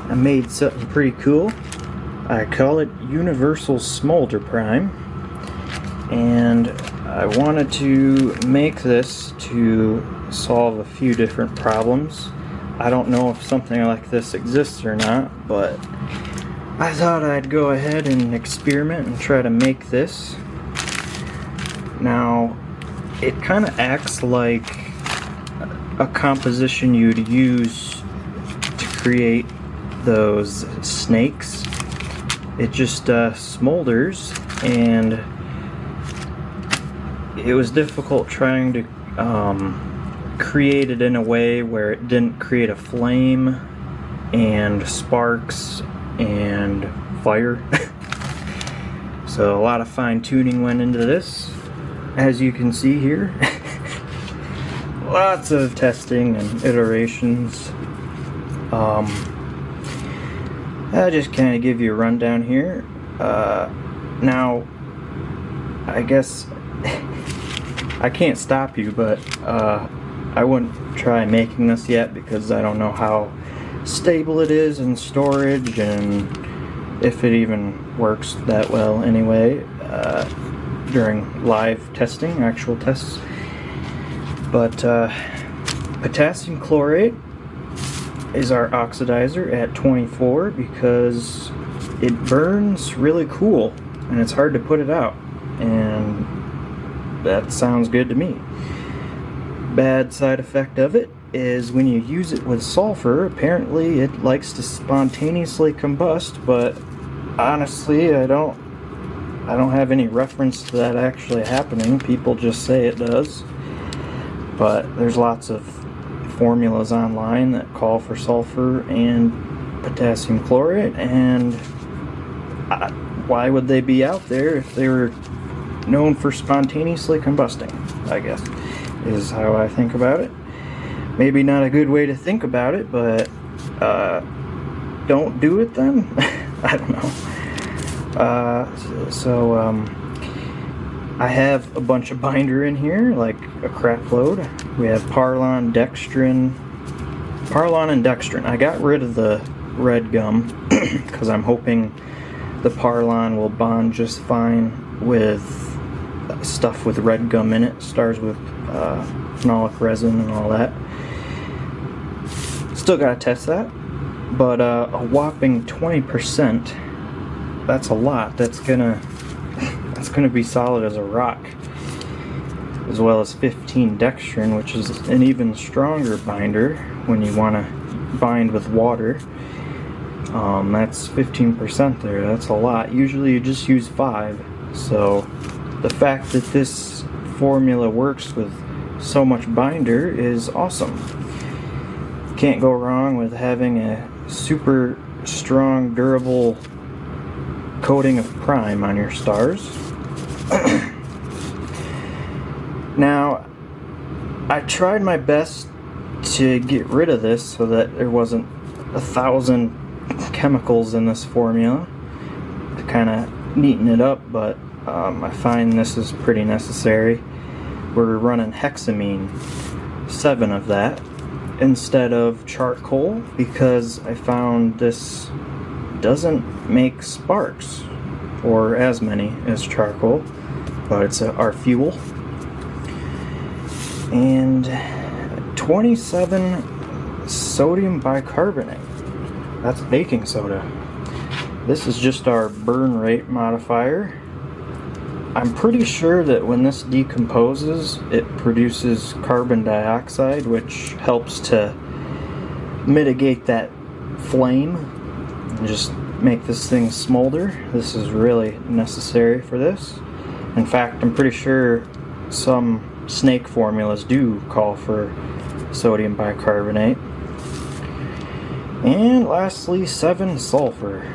I made something pretty cool. I call it Universal Smolder Prime, and I wanted to make this to solve a few different problems. I don't know if something like this exists or not, but I thought I'd go ahead and experiment and try to make this. Now, it kind of acts like a composition you'd use to create those snakes. It just smolders, and it was difficult trying to create it in a way where it didn't create a flame and sparks and fire. So a lot of fine tuning went into this, as you can see here. Lots of testing and iterations. I'll just kind of give you a rundown here. Now, I guess I can't stop you, but I wouldn't try making this yet because I don't know how stable it is in storage and if it even works that well anyway during live testing, actual tests. But potassium chlorate is our oxidizer at 24 because it burns really cool and it's hard to put it out, and that sounds good to me. Bad side effect of it is when you use it with sulfur, apparently it likes to spontaneously combust, but honestly I don't have any reference to that actually happening. People just say it does, but there's lots of formulas online that call for sulfur and potassium chlorate, and why would they be out there if they were known for spontaneously combusting, I guess, is how I think about it. Maybe not a good way to think about it, but don't do it then. I don't know. I have a bunch of binder in here, like a crap load. We have Parlon, Dextrin, Parlon and Dextrin. I got rid of the red gum because I'm hoping the Parlon will bond just fine with stuff with red gum in it. Starts with phenolic resin and all that. Still gotta test that, but a whopping 20%. That's a lot. That's gonna be solid as a rock. As well as 15 Dextrin, which is an even stronger binder when you want to bind with water. That's 15% there. That's a lot. Usually you just use 5. So the fact that this formula works with so much binder is awesome. Can't go wrong with having a super strong, durable coating of prime on your stars. Now, I tried my best to get rid of this so that there wasn't 1,000 chemicals in this formula to kind of neaten it up, but I find this is pretty necessary. We're running hexamine, 7 of that, instead of charcoal, because I found this doesn't make sparks, or as many as charcoal, but it's our fuel. And 27 sodium bicarbonate. That's baking soda. This is just our burn rate modifier. I'm pretty sure that when this decomposes, it produces carbon dioxide, which helps to mitigate that flame and just make this thing smolder. This is really necessary for this. In fact, I'm pretty sure some snake formulas do call for sodium bicarbonate. And lastly, 7 sulfur.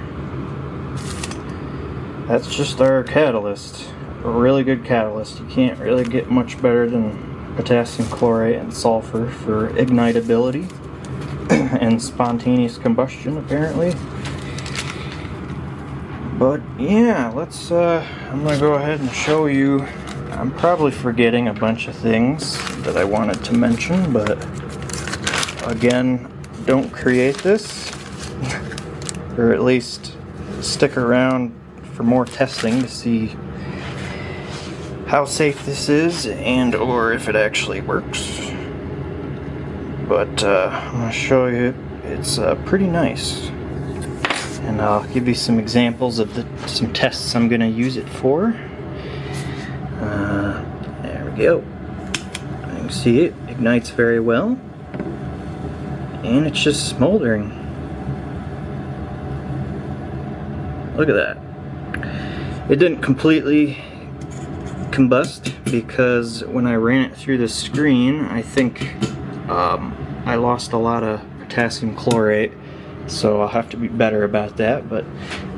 That's just our catalyst. A really good catalyst. You can't really get much better than potassium chlorate and sulfur for ignitability and spontaneous combustion, apparently. But yeah, I'm gonna go ahead and show you. I'm probably forgetting a bunch of things that I wanted to mention, but again, don't create this. or at least stick around for more testing to see how safe this is and or if it actually works. But I'm going to show you, it's pretty nice. And I'll give you some examples of some tests I'm going to use it for. There we go. You can see it ignites very well. And it's just smoldering. Look at that. It didn't completely combust because when I ran it through the screen, I think I lost a lot of potassium chlorate, so I'll have to be better about that. But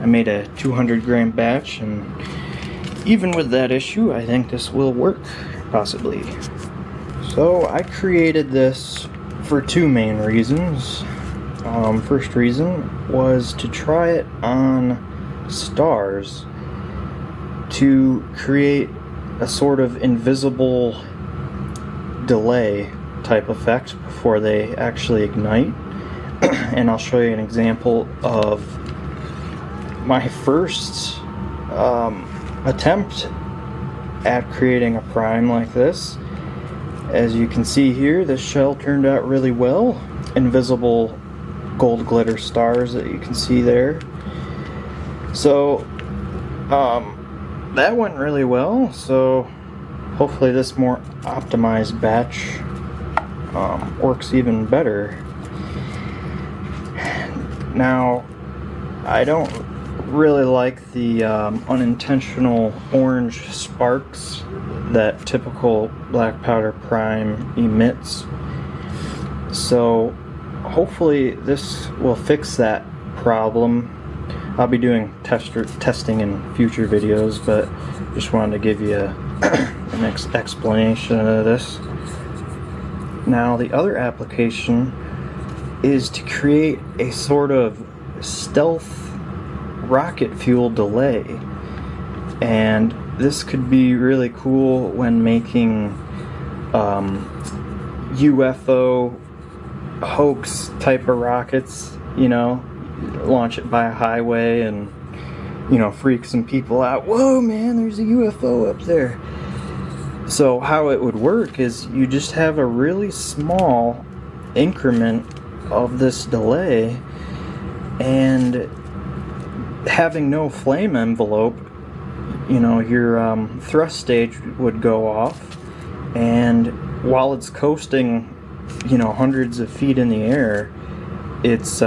I made a 200-gram batch, and even with that issue, I think this will work, possibly. So I created this for two main reasons. First reason was to try it on stars to create a sort of invisible delay type effect before they actually ignite. And I'll show you an example of my first attempt at creating a prime like this. As you can see here, this shell turned out really well. Invisible gold glitter stars that you can see there. So that went really well, so hopefully this more optimized batch works even better. Now, I don't really like the unintentional orange sparks that typical black powder prime emits, so hopefully this will fix that problem. I'll be doing testing in future videos, but just wanted to give you an explanation of this. Now, the other application is to create a sort of stealth rocket fuel delay, and this could be really cool when making UFO hoax type of rockets, you know, launch it by a highway and, you know, freak some people out. Whoa, man, there's a UFO up there. So how it would work is you just have a really small increment of this delay, and having no flame envelope, you know, your thrust stage would go off, and while it's coasting, you know, hundreds of feet in the air, it's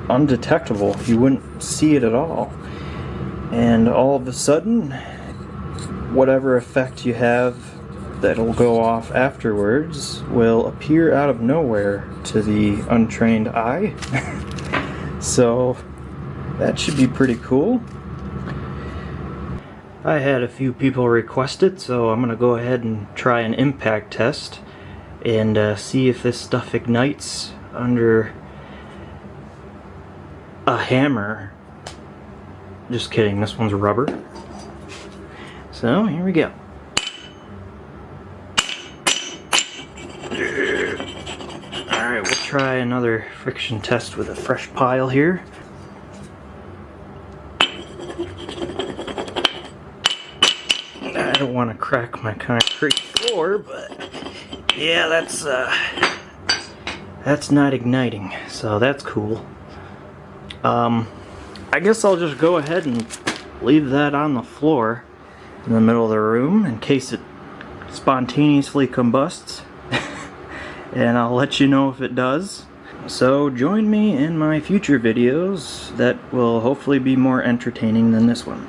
undetectable. You wouldn't see it at all. And all of a sudden, whatever effect you have that'll go off afterwards will appear out of nowhere to the untrained eye. So that should be pretty cool. I had a few people request it, so I'm gonna go ahead and try an impact test and see if this stuff ignites under a hammer. Just kidding, this one's rubber. So here we go. Alright, we'll try another friction test with a fresh pile here. I don't want to crack my concrete floor, but yeah, that's not igniting, so that's cool. I guess I'll just go ahead and leave that on the floor in the middle of the room in case it spontaneously combusts. And I'll let you know if it does. So join me in my future videos that will hopefully be more entertaining than this one.